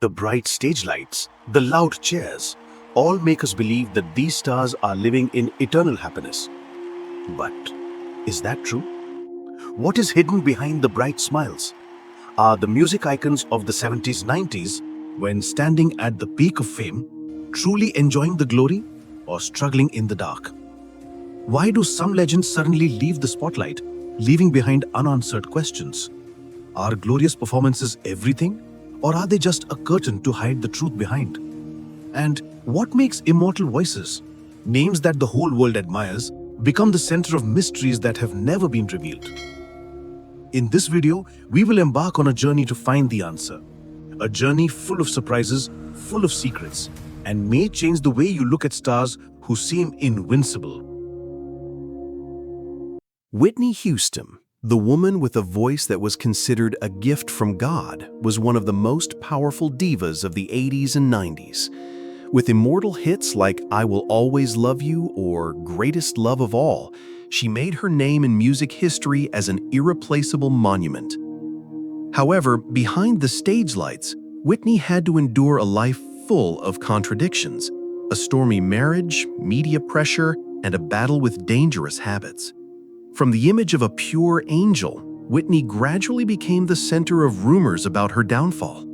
The bright stage lights, the loud cheers, all make us believe that these stars are living in eternal happiness. But is that true? What is hidden behind the bright smiles? Are the music icons of the 70s, 90s, when standing at the peak of fame, truly enjoying the glory or struggling in the dark? Why do some legends suddenly leave the spotlight, leaving behind unanswered questions? Are glorious performances everything, or are they just a curtain to hide the truth behind? And what makes immortal voices, names that the whole world admires, become the center of mysteries that have never been revealed? In this video, we will embark on a journey to find the answer. A journey full of surprises, full of secrets, and may change the way you look at stars who seem invincible. Whitney Houston, the woman with a voice that was considered a gift from God, was one of the most powerful divas of the 80s and 90s. With immortal hits like I Will Always Love You or Greatest Love of All, she made her name in music history as an irreplaceable monument. However, behind the stage lights, Whitney had to endure a life full of contradictions, a stormy marriage, media pressure, and a battle with dangerous habits. From the image of a pure angel, Whitney gradually became the center of rumors about her downfall.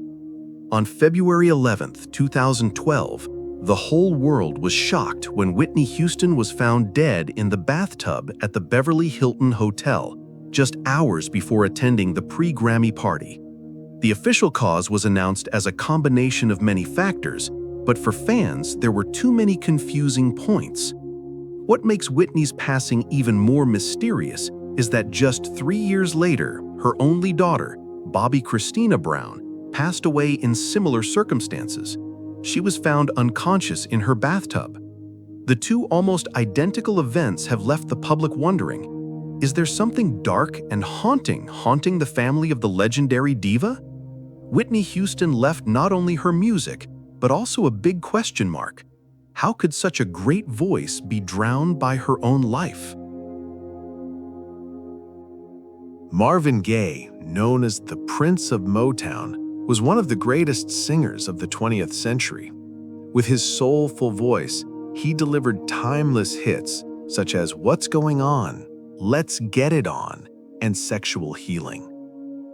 On February 11, 2012, the whole world was shocked when Whitney Houston was found dead in the bathtub at the Beverly Hilton Hotel, just hours before attending the pre-Grammy party. The official cause was announced as a combination of many factors, but for fans, there were too many confusing points. What makes Whitney's passing even more mysterious is that just 3 years later, her only daughter, Bobbi Kristina Brown, passed away in similar circumstances. She was found unconscious in her bathtub. The two almost identical events have left the public wondering, is there something dark and haunting the family of the legendary diva? Whitney Houston left not only her music, but also a big question mark. How could such a great voice be drowned by her own life? Marvin Gaye, known as the Prince of Motown, was one of the greatest singers of the 20th century. With his soulful voice, he delivered timeless hits such as What's Going On, Let's Get It On, and Sexual Healing.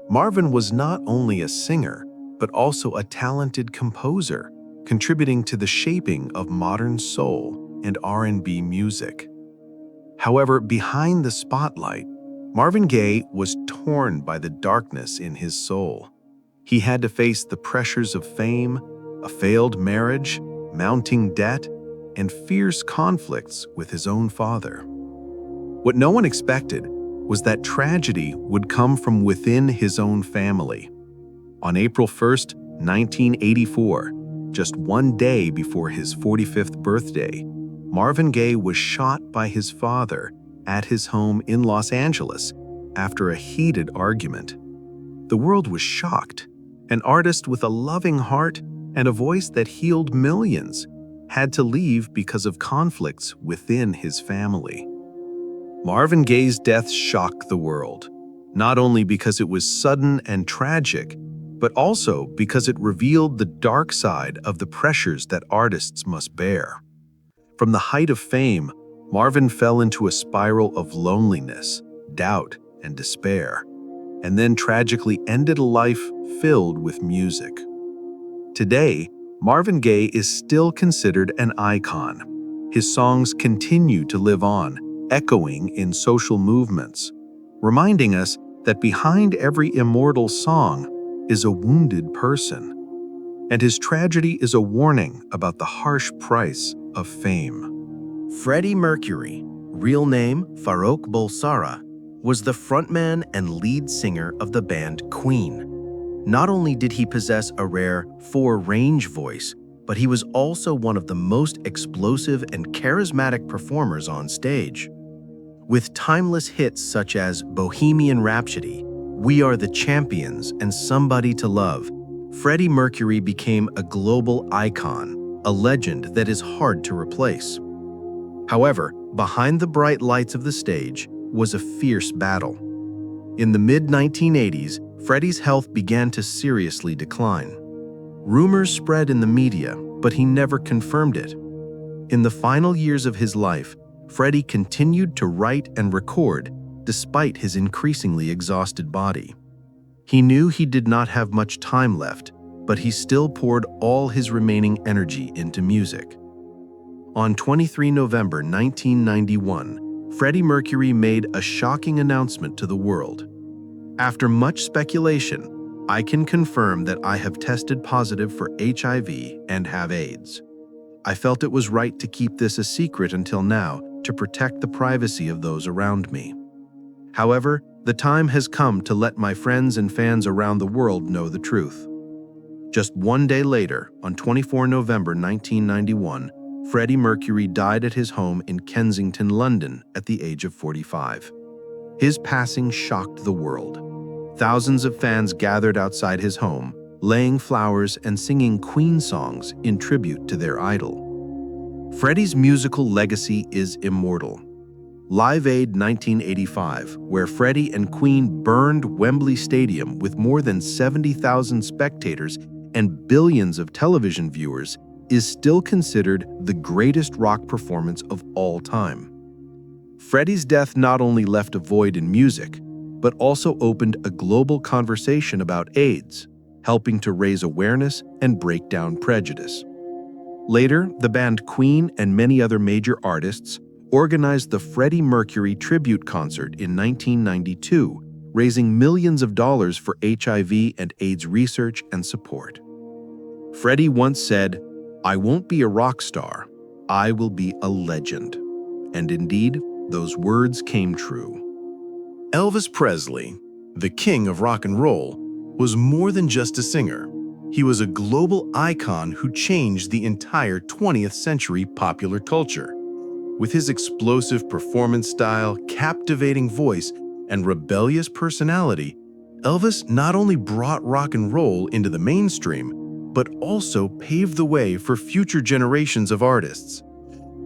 Marvin was not only a singer, but also a talented composer, contributing to the shaping of modern soul and R&B music. However, behind the spotlight, Marvin Gaye was torn by the darkness in his soul. He had to face the pressures of fame, a failed marriage, mounting debt, and fierce conflicts with his own father. What no one expected was that tragedy would come from within his own family. On April 1st, 1984, just one day before his 45th birthday, Marvin Gaye was shot by his father at his home in Los Angeles after a heated argument. The world was shocked. An artist with a loving heart and a voice that healed millions had to leave because of conflicts within his family. Marvin Gaye's death shocked the world, not only because it was sudden and tragic, but also because it revealed the dark side of the pressures that artists must bear. From the height of fame, Marvin fell into a spiral of loneliness, doubt, and despair, and then tragically ended a life filled with music. Today, Marvin Gaye is still considered an icon. His songs continue to live on, echoing in social movements, reminding us that behind every immortal song is a wounded person, and his tragedy is a warning about the harsh price of fame. Freddie Mercury, real name Farrokh Bulsara, was the frontman and lead singer of the band Queen. Not only did he possess a rare four-range voice, but he was also one of the most explosive and charismatic performers on stage. With timeless hits such as Bohemian Rhapsody, We Are the Champions, and Somebody to Love, Freddie Mercury became a global icon, a legend that is hard to replace. However, behind the bright lights of the stage was a fierce battle. In the mid-1980s, Freddie's health began to seriously decline. Rumors spread in the media, but he never confirmed it. In the final years of his life, Freddie continued to write and record despite his increasingly exhausted body. He knew he did not have much time left, but he still poured all his remaining energy into music. On 23 November 1991, Freddie Mercury made a shocking announcement to the world. After much speculation, I can confirm that I have tested positive for HIV and have AIDS. I felt it was right to keep this a secret until now to protect the privacy of those around me. However, the time has come to let my friends and fans around the world know the truth. Just one day later, on 24 November 1991, Freddie Mercury died at his home in Kensington, London, at the age of 45. His passing shocked the world. Thousands of fans gathered outside his home, laying flowers and singing Queen songs in tribute to their idol. Freddie's musical legacy is immortal. Live Aid 1985, where Freddie and Queen burned Wembley Stadium with more than 70,000 spectators and billions of television viewers, is still considered the greatest rock performance of all time. Freddie's death not only left a void in music, but also opened a global conversation about AIDS, helping to raise awareness and break down prejudice. Later, the band Queen and many other major artists organized the Freddie Mercury tribute concert in 1992, raising millions of dollars for HIV and AIDS research and support. Freddie once said, "I won't be a rock star, I will be a legend." And indeed, those words came true. Elvis Presley, the king of rock and roll, was more than just a singer. He was a global icon who changed the entire 20th century popular culture. With his explosive performance style, captivating voice, and rebellious personality, Elvis not only brought rock and roll into the mainstream, but also paved the way for future generations of artists.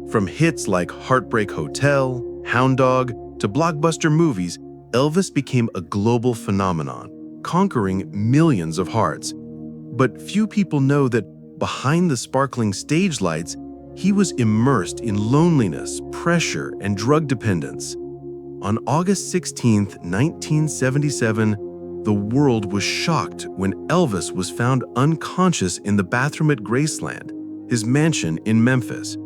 From hits like Heartbreak Hotel, Hound Dog, to blockbuster movies, Elvis became a global phenomenon, conquering millions of hearts. But few people know that behind the sparkling stage lights, he was immersed in loneliness, pressure, and drug dependence. On August 16, 1977, the world was shocked when Elvis was found unconscious in the bathroom at Graceland, his mansion in Memphis.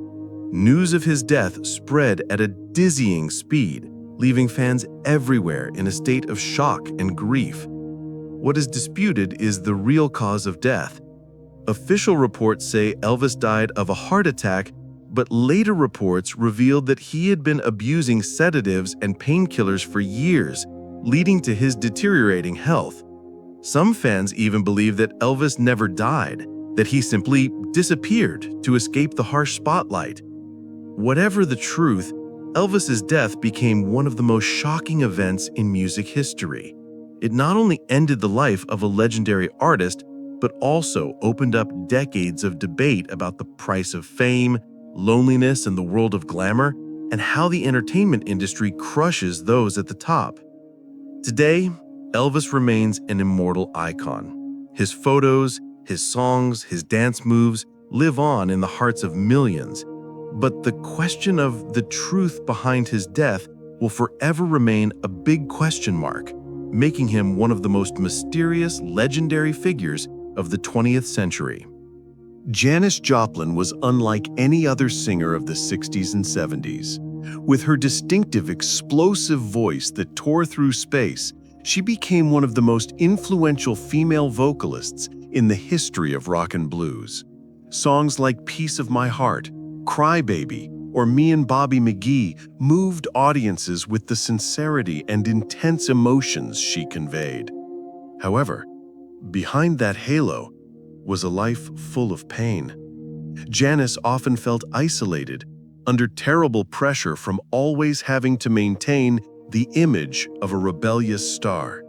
News of his death spread at a dizzying speed, leaving fans everywhere in a state of shock and grief. What is disputed is the real cause of death. Official reports say Elvis died of a heart attack, but later reports revealed that he had been abusing sedatives and painkillers for years, leading to his deteriorating health. Some fans even believe that Elvis never died, that he simply disappeared to escape the harsh spotlight. Whatever the truth, Elvis's death became one of the most shocking events in music history. It not only ended the life of a legendary artist, but also opened up decades of debate about the price of fame, loneliness, and the world of glamour, and how the entertainment industry crushes those at the top. Today, Elvis remains an immortal icon. His photos, his songs, his dance moves live on in the hearts of millions. But the question of the truth behind his death will forever remain a big question mark, making him one of the most mysterious, legendary figures of the 20th century. Janis Joplin was unlike any other singer of the 60s and 70s. With her distinctive, explosive voice that tore through space, she became one of the most influential female vocalists in the history of rock and blues. Songs like Piece of My Heart, Cry Baby, or Me and Bobby McGee moved audiences with the sincerity and intense emotions she conveyed. However, behind that halo was a life full of pain. Janis often felt isolated, under terrible pressure from always having to maintain the image of a rebellious star.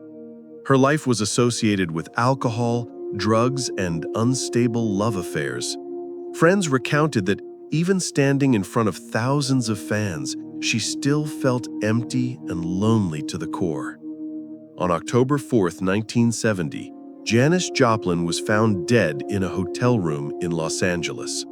Her life was associated with alcohol, drugs, and unstable love affairs. Friends recounted that even standing in front of thousands of fans, she still felt empty and lonely to the core. On October 4, 1970, Janis Joplin was found dead in a hotel room in Los Angeles.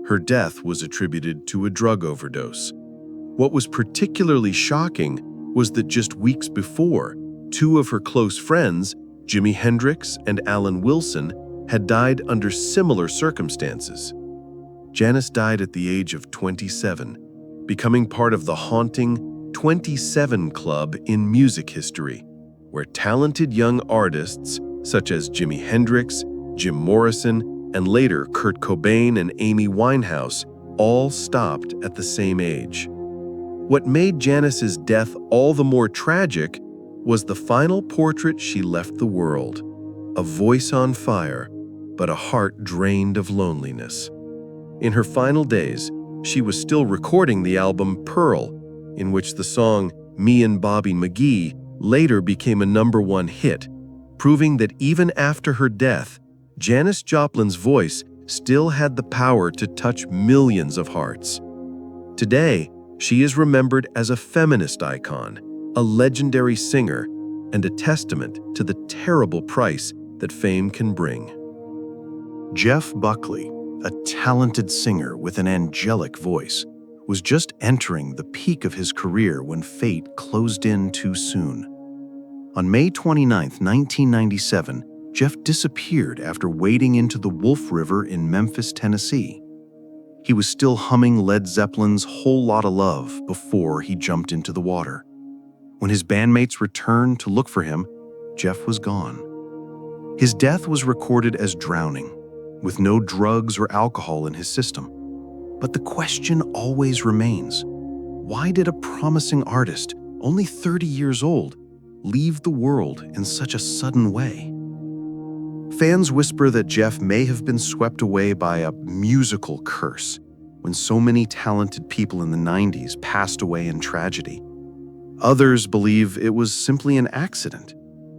Her death was attributed to a drug overdose. What was particularly shocking was that just weeks before, two of her close friends, Jimi Hendrix and Alan Wilson, had died under similar circumstances. Janis died at the age of 27, becoming part of the haunting 27 Club in music history, where talented young artists such as Jimi Hendrix, Jim Morrison, and later Kurt Cobain and Amy Winehouse all stopped at the same age. What made Janis's death all the more tragic was the final portrait she left the world, a voice on fire, but a heart drained of loneliness. In her final days, she was still recording the album Pearl, in which the song Me and Bobby McGee later became a #1 hit, proving that even after her death, Janis Joplin's voice still had the power to touch millions of hearts. Today, she is remembered as a feminist icon, a legendary singer, and a testament to the terrible price that fame can bring. Jeff Buckley, a talented singer with an angelic voice, was just entering the peak of his career when fate closed in too soon. On May 29, 1997, Jeff disappeared after wading into the Wolf River in Memphis, Tennessee. He was still humming Led Zeppelin's Whole Lotta Love before he jumped into the water. When his bandmates returned to look for him, Jeff was gone. His death was recorded as drowning, with no drugs or alcohol in his system. But the question always remains, why did a promising artist, only 30 years old, leave the world in such a sudden way? Fans whisper that Jeff may have been swept away by a musical curse when so many talented people in the 90s passed away in tragedy. Others believe it was simply an accident,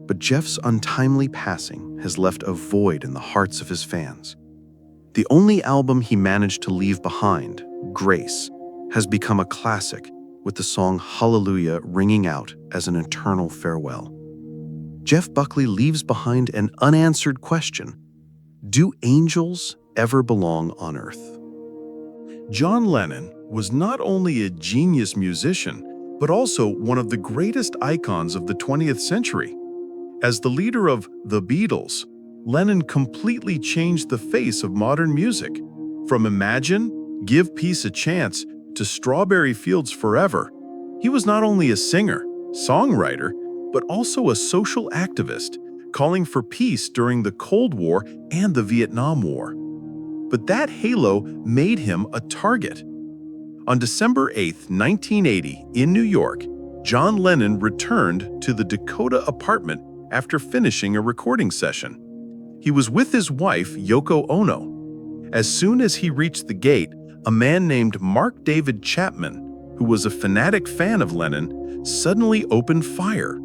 but Jeff's untimely passing has left a void in the hearts of his fans. The only album he managed to leave behind, Grace, has become a classic, with the song Hallelujah ringing out as an eternal farewell. Jeff Buckley leaves behind an unanswered question: do angels ever belong on Earth? John Lennon was not only a genius musician, but also one of the greatest icons of the 20th century. As the leader of the Beatles, Lennon completely changed the face of modern music. From Imagine, Give Peace a Chance, to Strawberry Fields Forever, he was not only a singer, songwriter, but also a social activist, calling for peace during the Cold War and the Vietnam War. But that halo made him a target. On December 8, 1980, in New York, John Lennon returned to the Dakota apartment after finishing a recording session. He was with his wife, Yoko Ono. As soon as he reached the gate, a man named Mark David Chapman, who was a fanatic fan of Lennon, suddenly opened fire.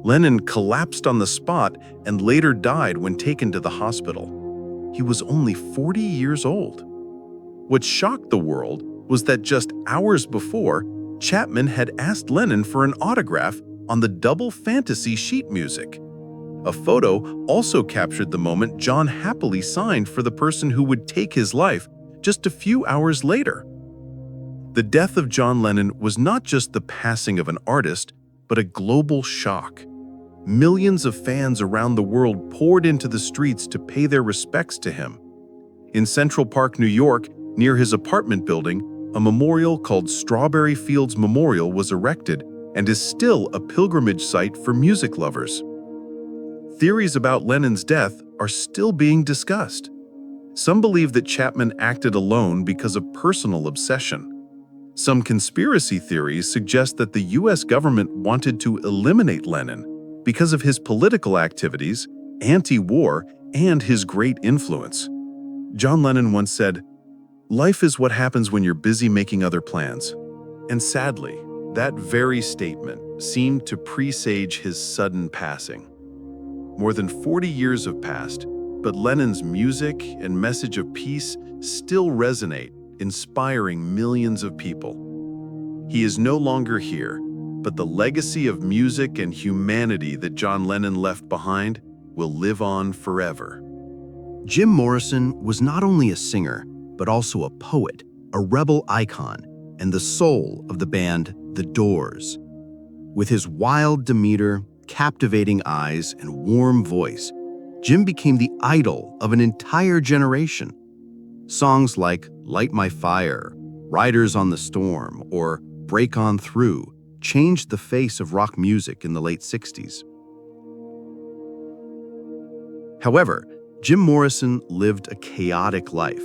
Lennon collapsed on the spot and later died when taken to the hospital. He was only 40 years old. What shocked the world was that just hours before, Chapman had asked Lennon for an autograph on the Double Fantasy sheet music. A photo also captured the moment John happily signed for the person who would take his life just a few hours later. The death of John Lennon was not just the passing of an artist, but a global shock. Millions of fans around the world poured into the streets to pay their respects to him. In Central Park, New York, near his apartment building, a memorial called Strawberry Fields Memorial was erected and is still a pilgrimage site for music lovers. Theories about Lennon's death are still being discussed. Some believe that Chapman acted alone because of personal obsession. Some conspiracy theories suggest that the US government wanted to eliminate Lennon because of his political activities, anti-war, and his great influence. John Lennon once said, "Life is what happens when you're busy making other plans." And sadly, that very statement seemed to presage his sudden passing. More than 40 years have passed, but Lennon's music and message of peace still resonate, inspiring millions of people. He is no longer here, but the legacy of music and humanity that John Lennon left behind will live on forever. Jim Morrison was not only a singer, but also a poet, a rebel icon, and the soul of the band The Doors. With his wild demeanor, captivating eyes, and warm voice, Jim became the idol of an entire generation. Songs like Light My Fire, Riders on the Storm, or Break On Through changed the face of rock music in the late 60s. However, Jim Morrison lived a chaotic life.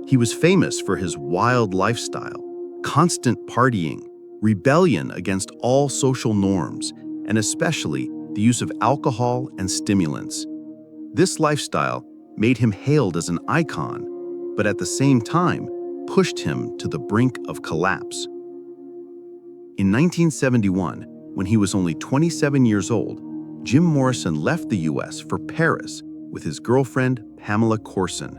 He was famous for his wild lifestyle, constant partying, rebellion against all social norms, and especially the use of alcohol and stimulants. This lifestyle made him hailed as an icon, but at the same time pushed him to the brink of collapse. In 1971, when he was only 27 years old, Jim Morrison left the US for Paris with his girlfriend, Pamela Corson.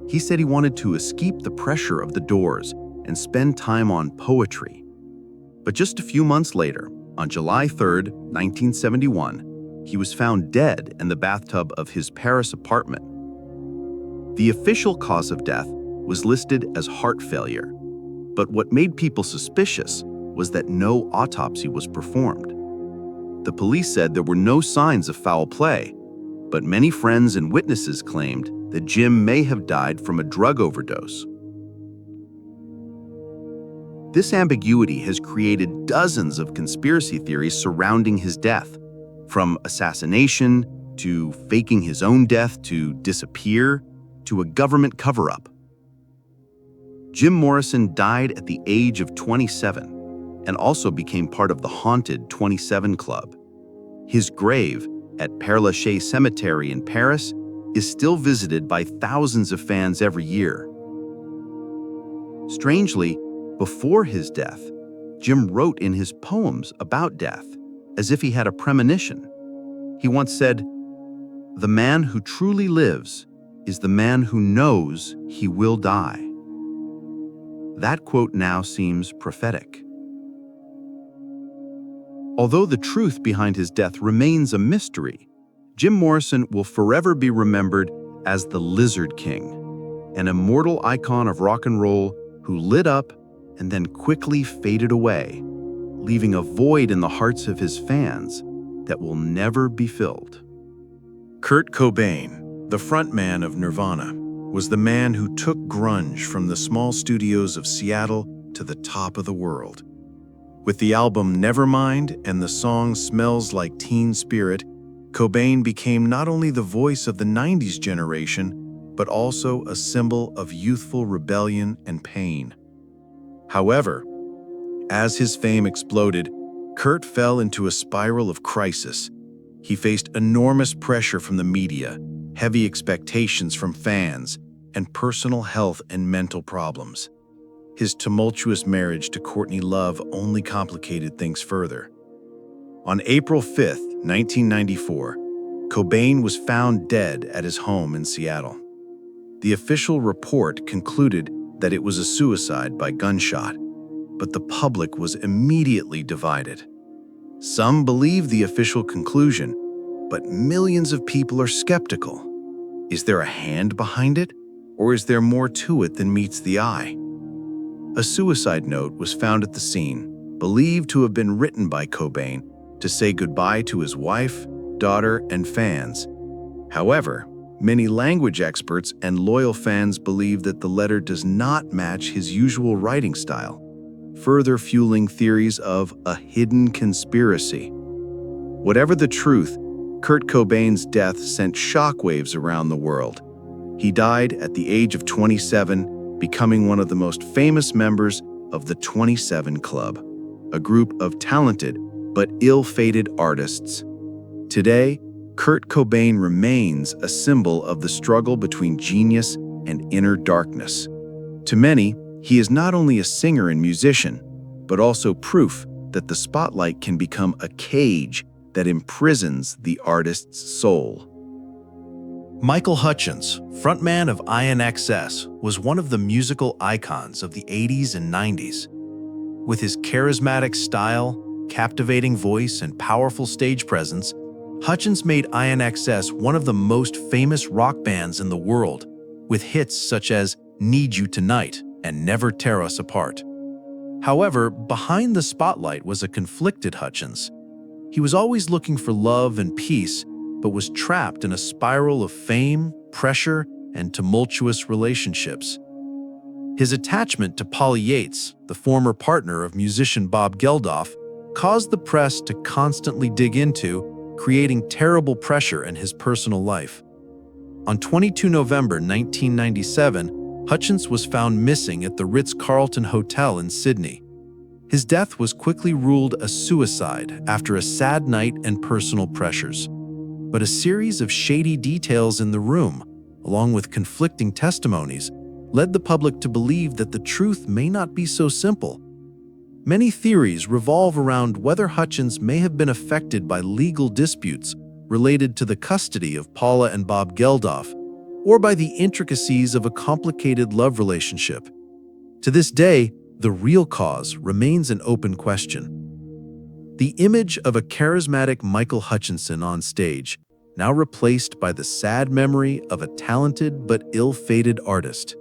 He said he wanted to escape the pressure of the Doors and spend time on poetry. But just a few months later, on July 3, 1971, he was found dead in the bathtub of his Paris apartment. The official cause of death was listed as heart failure, but what made people suspicious was that no autopsy was performed. The police said there were no signs of foul play, but many friends and witnesses claimed that Jim may have died from a drug overdose. This ambiguity has created dozens of conspiracy theories surrounding his death, from assassination to faking his own death to disappear to a government cover-up. Jim Morrison died at the age of 27 and also became part of the haunted 27 Club. His grave at Père Lachaise Cemetery in Paris is still visited by thousands of fans every year. Strangely, before his death, Jim wrote in his poems about death as if he had a premonition. He once said, "The man who truly lives is the man who knows he will die." That quote now seems prophetic. Although the truth behind his death remains a mystery, Jim Morrison will forever be remembered as the Lizard King, an immortal icon of rock and roll who lit up and then quickly faded away, leaving a void in the hearts of his fans that will never be filled. Kurt Cobain, the frontman of Nirvana, was the man who took grunge from the small studios of Seattle to the top of the world. With the album Nevermind and the song Smells Like Teen Spirit, Cobain became not only the voice of the 90s generation, but also a symbol of youthful rebellion and pain. However, as his fame exploded, Kurt fell into a spiral of crisis. He faced enormous pressure from the media, heavy expectations from fans, and personal health and mental problems. His tumultuous marriage to Courtney Love only complicated things further. On April 5, 1994, Cobain was found dead at his home in Seattle. The official report concluded that it was a suicide by gunshot, but the public was immediately divided. Some believe the official conclusion, but millions of people are skeptical. Is there a hand behind it, or is there more to it than meets the eye? A suicide note was found at the scene, believed to have been written by Cobain to say goodbye to his wife, daughter, and fans. However, many language experts and loyal fans believe that the letter does not match his usual writing style, further fueling theories of a hidden conspiracy. Whatever the truth, Kurt Cobain's death sent shockwaves around the world. He died at the age of 27, becoming one of the most famous members of the 27 Club, a group of talented but ill-fated artists. Today, Kurt Cobain remains a symbol of the struggle between genius and inner darkness. To many, he is not only a singer and musician, but also proof that the spotlight can become a cage that imprisons the artist's soul. Michael Hutchence, frontman of INXS, was one of the musical icons of the 80s and 90s. With his charismatic style, captivating voice, and powerful stage presence, Hutchins made INXS one of the most famous rock bands in the world, with hits such as Need You Tonight and Never Tear Us Apart. However, behind the spotlight was a conflicted Hutchins. He was always looking for love and peace, but was trapped in a spiral of fame, pressure, and tumultuous relationships. His attachment to Polly Yates, the former partner of musician Bob Geldof, caused the press to constantly dig into, creating terrible pressure in his personal life. On 22 November 1997, Hutchins was found missing at the Ritz-Carlton Hotel in Sydney. His death was quickly ruled a suicide after a sad night and personal pressures. But a series of shady details in the room, along with conflicting testimonies, led the public to believe that the truth may not be so simple. Many theories revolve around whether Hutchins may have been affected by legal disputes related to the custody of Paula and Bob Geldof, or by the intricacies of a complicated love relationship. To this day, the real cause remains an open question. The image of a charismatic Michael Hutchinson on stage, now replaced by the sad memory of a talented but ill-fated artist.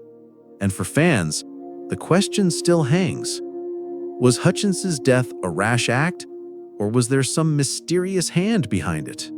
And for fans, the question still hangs. Was Hutchinson's death a rash act, or was there some mysterious hand behind it?